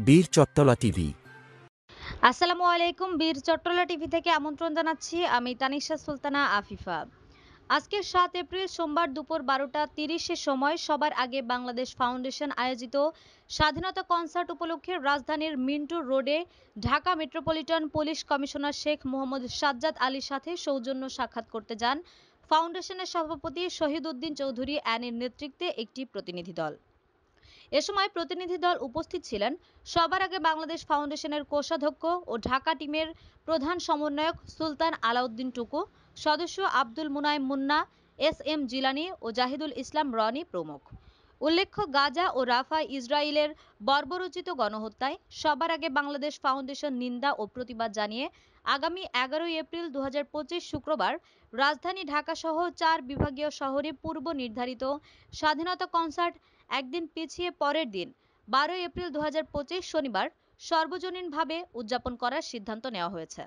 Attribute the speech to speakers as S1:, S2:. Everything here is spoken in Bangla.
S1: বীর চট্টলা টিভি।
S2: আসসালামু আলাইকুম। বীর চট্টলা টিভি থেকে আমন্ত্রণ জানাচ্ছি। আমি তানিশা সুলতানা আফিফা। আজকে ৭ এপ্রিল সোমবার দুপুর ১২টা ৩০ এর সময় সবার আগে বাংলাদেশ ফাউন্ডেশন আয়োজিত স্বাধীনতা কনসার্ট উপলক্ষে রাজধানীর মিন্টু রোডে Dhaka metropolitan police commissioner Sheikh Mohammad Sajjad আলীর সাথে সৌজন্য সাক্ষাৎ করতে যান ফাউন্ডেশনের সভাপতি শহীদ উদ্দিন চৌধুরী অ্যানির নেতৃত্বে একটি প্রতিনিধি দল। এ সময় প্রতিনিধি দল উপস্থিত ছিলেন সবার আগে বাংলাদেশ ফাউন্ডেশনের কোষাধ্যক্ষ ও ঢাকা টিমের প্রধান সমন্বয়ক সুলতান আলাউদ্দিন টুকু, সদস্য আব্দুল মুনায়েম মুন্না, এস এম জিলানী ও জাহিদুল ইসলাম রনি প্রমুখ। উল্লেখ্য, গাজা ও রাফা ইসরায়েলের বর্বরোচিত গণহত্যায় সবার আগে বাংলাদেশ ফাউন্ডেশন নিন্দা ও প্রতিবাদ জানিয়ে আগামী ১১ এপ্রিল ২০২৫ শুক্রবার রাজধানী ঢাকা সহ ৪ বিভাগীয় শহরে পূর্ব নির্ধারিত স্বাধীনতা কনসার্ট একদিন পিছিয়ে পরের দিন ১২ এপ্রিল ২০২৫ শনিবার সর্বজনীনভাবে উদযাপন করার সিদ্ধান্ত নেওয়া হয়েছে।